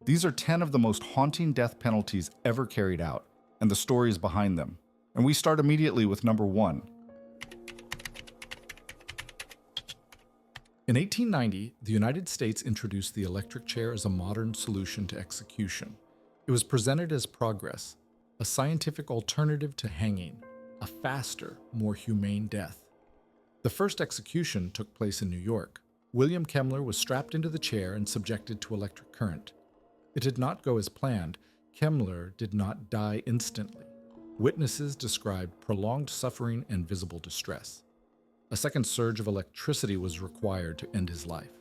These are 10 of the most haunting death penalties ever carried out, and the stories behind them. And we start immediately with number 1. In 1890, the United States introduced the electric chair as a modern solution to execution. It was presented as progress, a scientific alternative to hanging, a faster, more humane death. The first execution took place in New York. William Kemmler was strapped into the chair and subjected to electric current. It did not go as planned. Kemmler did not die instantly. Witnesses described prolonged suffering and visible distress. A second surge of electricity was required to end his life.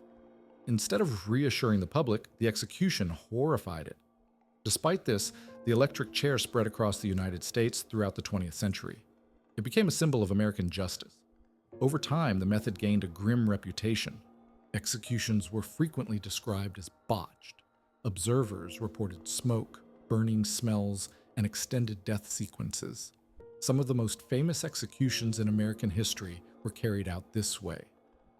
Instead of reassuring the public, the execution horrified it. Despite this, the electric chair spread across the United States throughout the 20th century. It became a symbol of American justice. Over time, the method gained a grim reputation. Executions were frequently described as botched. Observers reported smoke, burning smells, and extended death sequences. Some of the most famous executions in American history were carried out this way,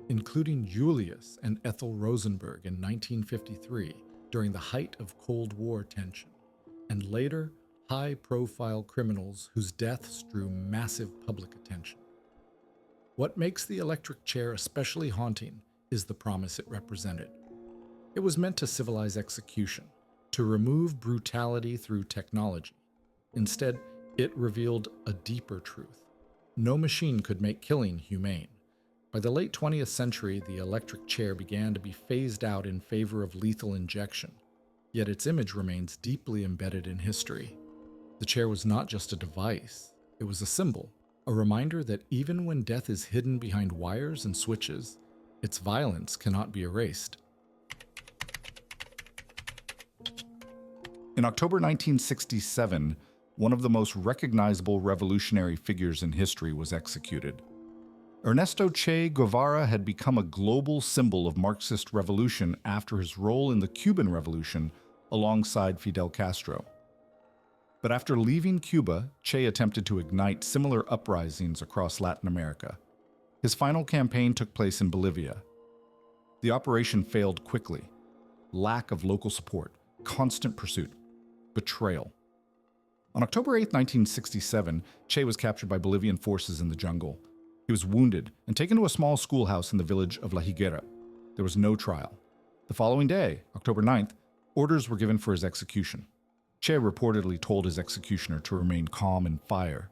including Julius and Ethel Rosenberg in 1953 during the height of Cold War tension, and later, high-profile criminals whose deaths drew massive public attention. What makes the electric chair especially haunting is the promise it represented. It was meant to civilize execution, to remove brutality through technology. Instead, it revealed a deeper truth. No machine could make killing humane. By the late 20th century, the electric chair began to be phased out in favor of lethal injection, yet its image remains deeply embedded in history. The chair was not just a device, it was a symbol, a reminder that even when death is hidden behind wires and switches, its violence cannot be erased. In October 1967, one of the most recognizable revolutionary figures in history was executed. Ernesto Che Guevara had become a global symbol of Marxist revolution after his role in the Cuban Revolution alongside Fidel Castro. But after leaving Cuba, Che attempted to ignite similar uprisings across Latin America. His final campaign took place in Bolivia. The operation failed quickly. Lack of local support, constant pursuit, betrayal. On October 8, 1967, Che was captured by Bolivian forces in the jungle. He was wounded and taken to a small schoolhouse in the village of La Higuera. There was no trial. The following day, October 9th, orders were given for his execution. Che reportedly told his executioner to remain calm and fire.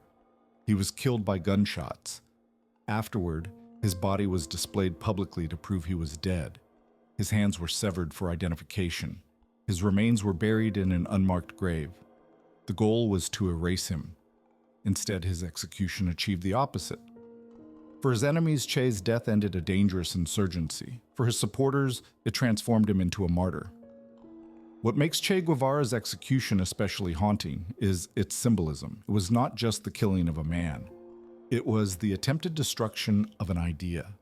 He was killed by gunshots. Afterward, his body was displayed publicly to prove he was dead. His hands were severed for identification. His remains were buried in an unmarked grave. The goal was to erase him. Instead, his execution achieved the opposite. For his enemies, Che's death ended a dangerous insurgency. For his supporters, it transformed him into a martyr. What makes Che Guevara's execution especially haunting is its symbolism. It was not just the killing of a man. It was the attempted destruction of an idea.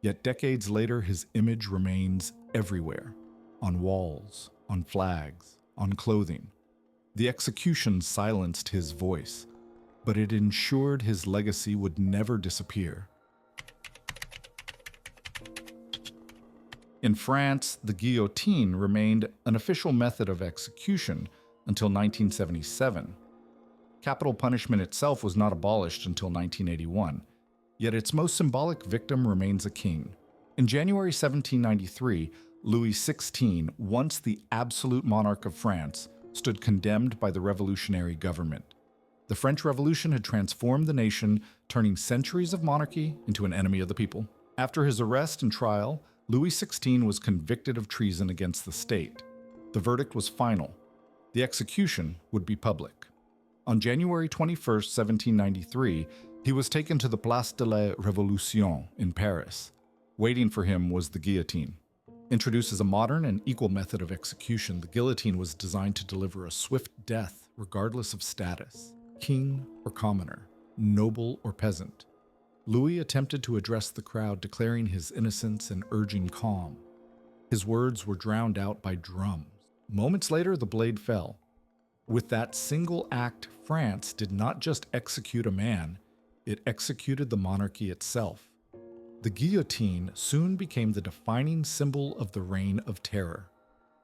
Yet decades later, his image remains everywhere, on walls, on flags, on clothing. The execution silenced his voice, but it ensured his legacy would never disappear. In France, the guillotine remained an official method of execution until 1977. Capital punishment itself was not abolished until 1981, yet its most symbolic victim remains a king. In January 1793, Louis XVI, once the absolute monarch of France, stood condemned by the revolutionary government. The French Revolution had transformed the nation, turning centuries of monarchy into an enemy of the people. After his arrest and trial, Louis XVI was convicted of treason against the state. The verdict was final. The execution would be public. On January 21, 1793, he was taken to the Place de la Révolution in Paris. Waiting for him was the guillotine. Introduced as a modern and equal method of execution, the guillotine was designed to deliver a swift death regardless of status, king or commoner, noble or peasant. Louis attempted to address the crowd, declaring his innocence and urging calm. His words were drowned out by drums. Moments later, the blade fell. With that single act, France did not just execute a man, it executed the monarchy itself. The guillotine soon became the defining symbol of the Reign of Terror.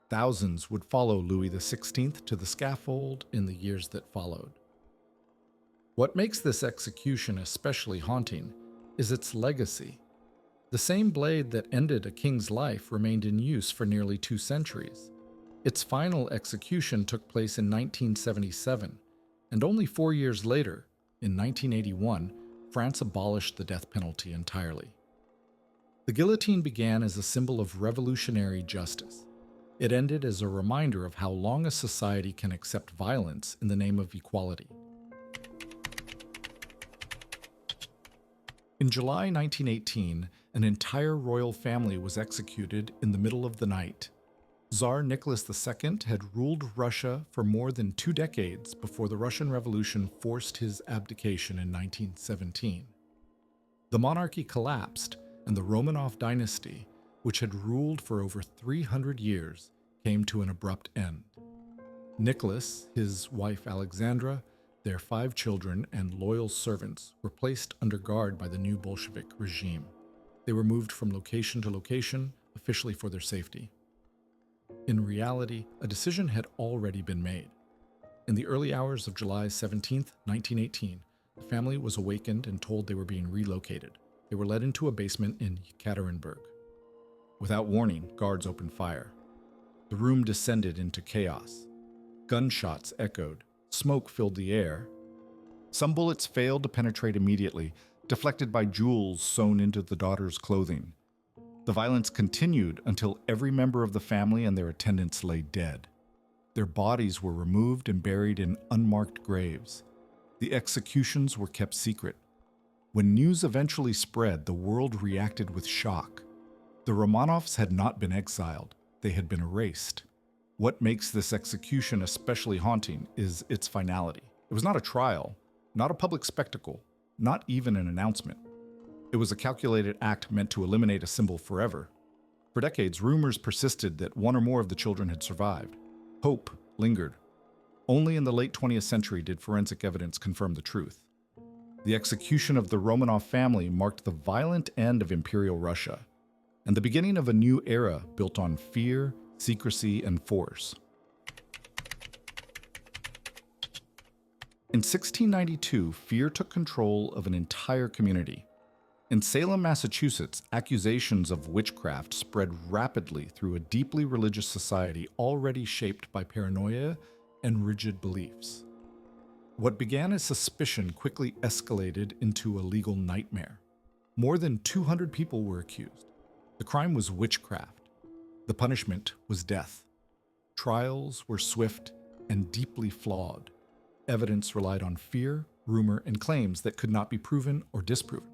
Thousands would follow Louis XVI to the scaffold in the years that followed. What makes this execution especially haunting is its legacy. The same blade that ended a king's life remained in use for nearly 2 centuries. Its final execution took place in 1977, and only 4 years later, in 1981, France abolished the death penalty entirely. The guillotine began as a symbol of revolutionary justice. It ended as a reminder of how long a society can accept violence in the name of equality. In July 1918, an entire royal family was executed in the middle of the night. Tsar Nicholas II had ruled Russia for more than 2 decades before the Russian Revolution forced his abdication in 1917. The monarchy collapsed, and the Romanov dynasty, which had ruled for over 300 years, came to an abrupt end. Nicholas, his wife Alexandra, their 5 children, and loyal servants were placed under guard by the new Bolshevik regime. They were moved from location to location, officially for their safety. In reality, a decision had already been made. In the early hours of July 17, 1918, the family was awakened and told they were being relocated. They were led into a basement in Yekaterinburg. Without warning, guards opened fire. The room descended into chaos. Gunshots echoed. Smoke filled the air. Some bullets failed to penetrate immediately, deflected by jewels sewn into the daughter's clothing. The violence continued until every member of the family and their attendants lay dead. Their bodies were removed and buried in unmarked graves. The executions were kept secret. When news eventually spread, the world reacted with shock. The Romanovs had not been exiled. They had been erased. What makes this execution especially haunting is its finality. It was not a trial, not a public spectacle, not even an announcement. It was a calculated act meant to eliminate a symbol forever. For decades, rumors persisted that one or more of the children had survived. Hope lingered. Only in the late 20th century did forensic evidence confirm the truth. The execution of the Romanov family marked the violent end of Imperial Russia and the beginning of a new era built on fear, secrecy, and force. In 1692, fear took control of an entire community. In Salem, Massachusetts, accusations of witchcraft spread rapidly through a deeply religious society already shaped by paranoia and rigid beliefs. What began as suspicion quickly escalated into a legal nightmare. More than 200 people were accused. The crime was witchcraft. The punishment was death. Trials were swift and deeply flawed. Evidence relied on fear, rumor, and claims that could not be proven or disproven.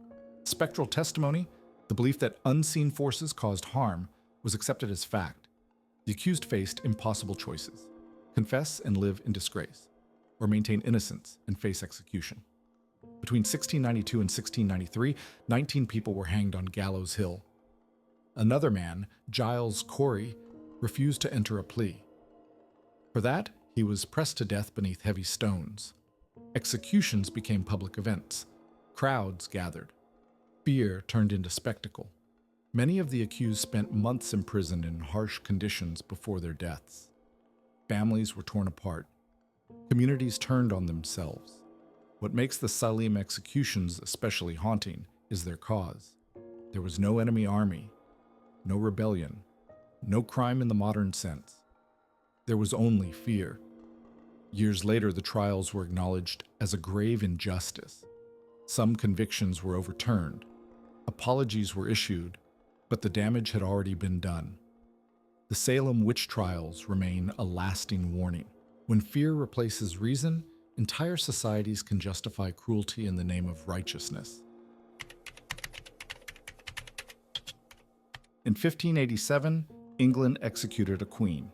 Spectral testimony, the belief that unseen forces caused harm, was accepted as fact. The accused faced impossible choices: confess and live in disgrace, or maintain innocence and face execution. Between 1692 and 1693, 19 people were hanged on Gallows Hill. Another man, Giles Corey, refused to enter a plea. For that, he was pressed to death beneath heavy stones. Executions became public events. Crowds gathered. Fear turned into spectacle. Many of the accused spent months imprisoned in harsh conditions before their deaths. Families were torn apart. Communities turned on themselves. What makes the Salem executions especially haunting is their cause. There was no enemy army, no rebellion, no crime in the modern sense. There was only fear. Years later, the trials were acknowledged as a grave injustice. Some convictions were overturned. Apologies were issued, but the damage had already been done. The Salem witch trials remain a lasting warning. When fear replaces reason, entire societies can justify cruelty in the name of righteousness. In 1587, England executed a queen.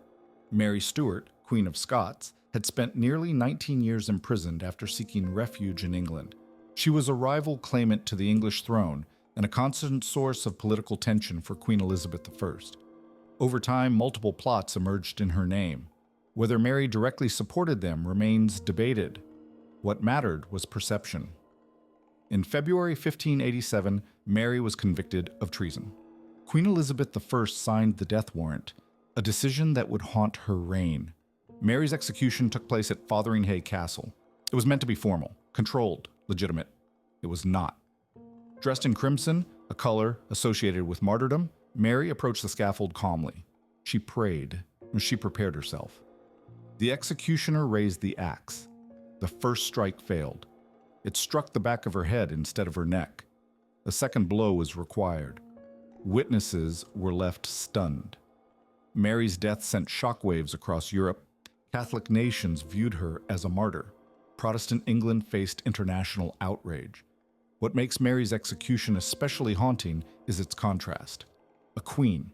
Mary Stuart, Queen of Scots, had spent nearly 19 years imprisoned after seeking refuge in England. She was a rival claimant to the English throne and a constant source of political tension for Queen Elizabeth I. Over time, multiple plots emerged in her name. Whether Mary directly supported them remains debated. What mattered was perception. In February 1587, Mary was convicted of treason. Queen Elizabeth I signed the death warrant, a decision that would haunt her reign. Mary's execution took place at Fotheringhay Castle. It was meant to be formal, controlled, legitimate. It was not. Dressed in crimson, a color associated with martyrdom, Mary approached the scaffold calmly. She prayed, and she prepared herself. The executioner raised the axe. The first strike failed. It struck the back of her head instead of her neck. A second blow was required. Witnesses were left stunned. Mary's death sent shockwaves across Europe. Catholic nations viewed her as a martyr. Protestant England faced international outrage. What makes Mary's execution especially haunting is its contrast. A queen,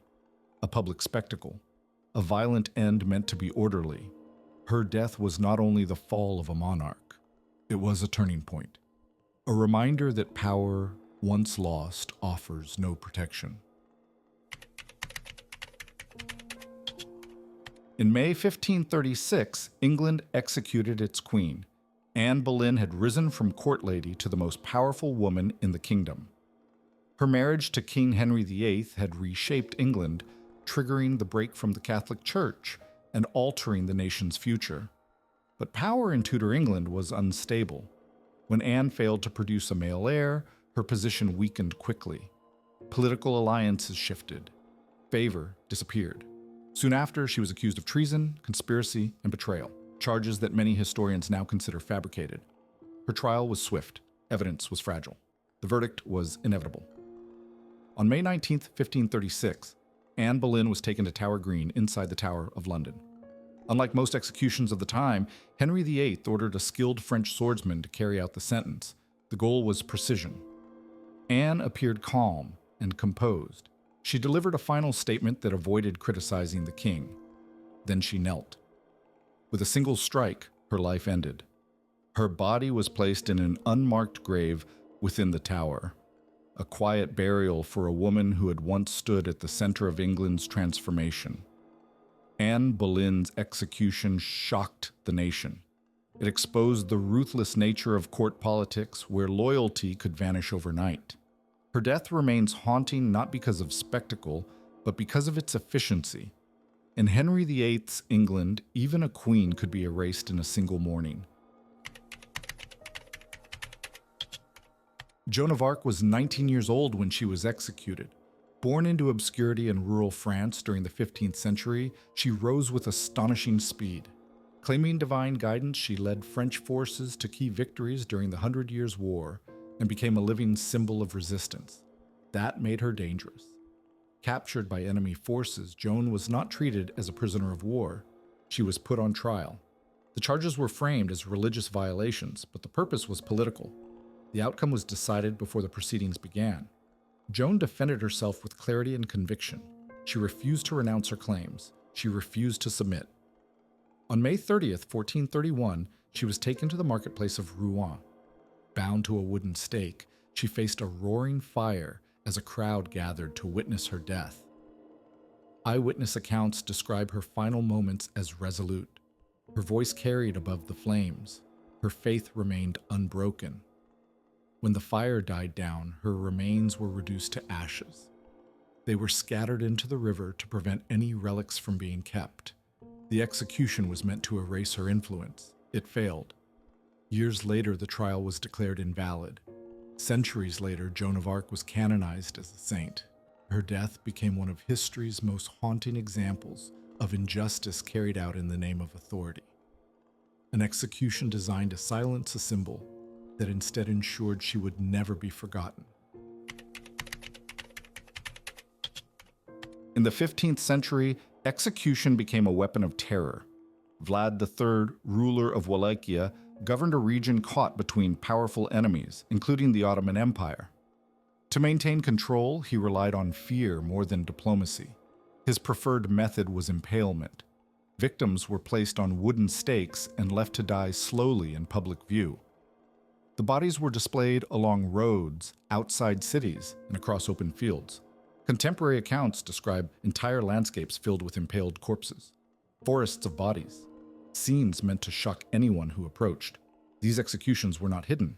a public spectacle, a violent end meant to be orderly. Her death was not only the fall of a monarch, it was a turning point. A reminder that power, once lost, offers no protection. In May 1536, England executed its queen. Anne Boleyn had risen from court lady to the most powerful woman in the kingdom. Her marriage to King Henry VIII had reshaped England, triggering the break from the Catholic Church and altering the nation's future. But power in Tudor England was unstable. When Anne failed to produce a male heir, her position weakened quickly. Political alliances shifted. Favor disappeared. Soon after, she was accused of treason, conspiracy, and betrayal, charges that many historians now consider fabricated. Her trial was swift. Evidence was fragile. The verdict was inevitable. On May 19, 1536, Anne Boleyn was taken to Tower Green inside the Tower of London. Unlike most executions of the time, Henry VIII ordered a skilled French swordsman to carry out the sentence. The goal was precision. Anne appeared calm and composed. She delivered a final statement that avoided criticizing the king. Then she knelt. With a single strike, her life ended. Her body was placed in an unmarked grave within the tower, a quiet burial for a woman who had once stood at the center of England's transformation. Anne Boleyn's execution shocked the nation. It exposed the ruthless nature of court politics, where loyalty could vanish overnight. Her death remains haunting not because of spectacle, but because of its efficiency. In Henry VIII's England, even a queen could be erased in a single morning. Joan of Arc was 19 years old when she was executed. Born into obscurity in rural France during the 15th century, she rose with astonishing speed. Claiming divine guidance, she led French forces to key victories during the 100 Years' War and became a living symbol of resistance. That made her dangerous. Captured by enemy forces, Joan was not treated as a prisoner of war. She was put on trial. The charges were framed as religious violations, but the purpose was political. The outcome was decided before the proceedings began. Joan defended herself with clarity and conviction. She refused to renounce her claims. She refused to submit. On May 30th, 1431, she was taken to the marketplace of Rouen. Bound to a wooden stake, she faced a roaring fire as a crowd gathered to witness her death. Eyewitness accounts describe her final moments as resolute. Her voice carried above the flames. Her faith remained unbroken. When the fire died down, her remains were reduced to ashes. They were scattered into the river to prevent any relics from being kept. The execution was meant to erase her influence. It failed. Years later, the trial was declared invalid. Centuries later, Joan of Arc was canonized as a saint. Her death became one of history's most haunting examples of injustice carried out in the name of authority. An execution designed to silence a symbol that instead ensured she would never be forgotten. In the 15th century, execution became a weapon of terror. Vlad III, ruler of Wallachia, governed a region caught between powerful enemies, including the Ottoman Empire. To maintain control, he relied on fear more than diplomacy. His preferred method was impalement. Victims were placed on wooden stakes and left to die slowly in public view. The bodies were displayed along roads, outside cities, and across open fields. Contemporary accounts describe entire landscapes filled with impaled corpses, forests of bodies, scenes meant to shock anyone who approached. These executions were not hidden.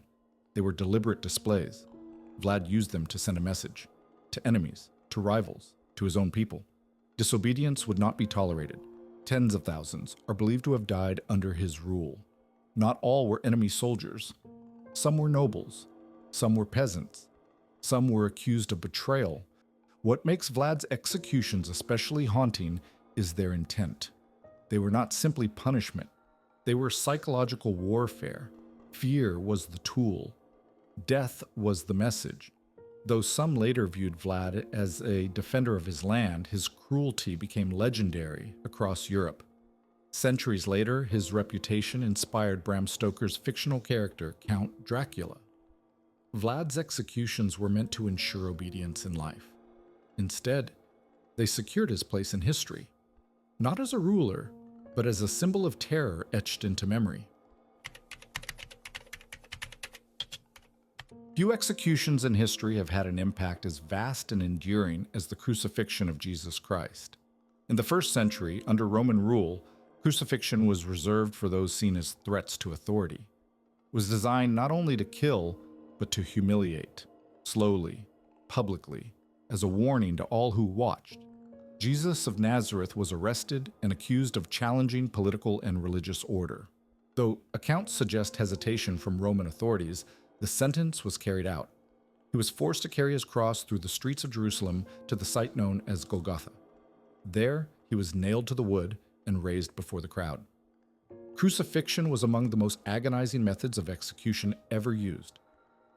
They were deliberate displays. Vlad used them to send a message to enemies, to rivals, to his own people. Disobedience would not be tolerated. Tens of thousands are believed to have died under his rule. Not all were enemy soldiers. Some were nobles. Some were peasants. Some were accused of betrayal. What makes Vlad's executions especially haunting is their intent. They were not simply punishment. They were psychological warfare. Fear was the tool. Death was the message. Though some later viewed Vlad as a defender of his land, his cruelty became legendary across Europe. Centuries later, his reputation inspired Bram Stoker's fictional character, Count Dracula. Vlad's executions were meant to ensure obedience in life. Instead, they secured his place in history, not as a ruler, but as a symbol of terror etched into memory. Few executions in history have had an impact as vast and enduring as the crucifixion of Jesus Christ. In the first century, under Roman rule, crucifixion was reserved for those seen as threats to authority. It was designed not only to kill, but to humiliate, slowly, publicly, as a warning to all who watched. Jesus of Nazareth was arrested and accused of challenging political and religious order. Though accounts suggest hesitation from Roman authorities, the sentence was carried out. He was forced to carry his cross through the streets of Jerusalem to the site known as Golgotha. There, he was nailed to the wood and raised before the crowd. Crucifixion was among the most agonizing methods of execution ever used.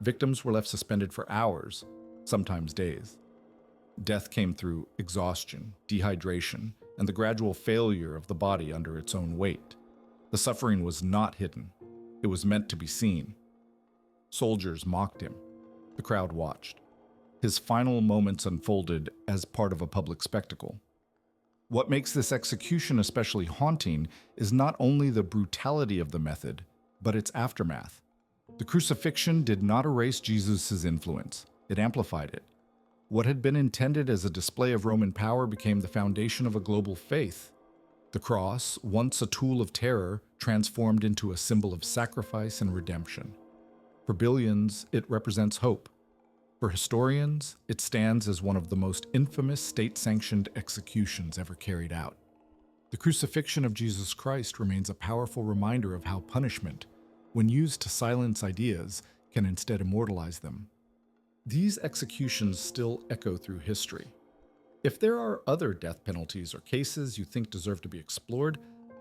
Victims were left suspended for hours, sometimes days. Death came through exhaustion, dehydration, and the gradual failure of the body under its own weight. The suffering was not hidden. It was meant to be seen. Soldiers mocked him. The crowd watched. His final moments unfolded as part of a public spectacle. What makes this execution especially haunting is not only the brutality of the method, but its aftermath. The crucifixion did not erase Jesus' influence. It amplified it. What had been intended as a display of Roman power became the foundation of a global faith. The cross, once a tool of terror, transformed into a symbol of sacrifice and redemption. For billions, it represents hope. For historians, it stands as one of the most infamous state-sanctioned executions ever carried out. The crucifixion of Jesus Christ remains a powerful reminder of how punishment, when used to silence ideas, can instead immortalize them. These executions still echo through history. If there are other death penalties or cases you think deserve to be explored,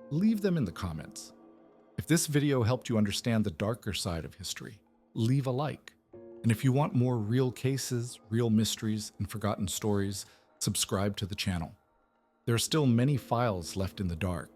leave them in the comments. If this video helped you understand the darker side of history, leave a like. And if you want more real cases, real mysteries, and forgotten stories, subscribe to the channel. There are still many files left in the dark.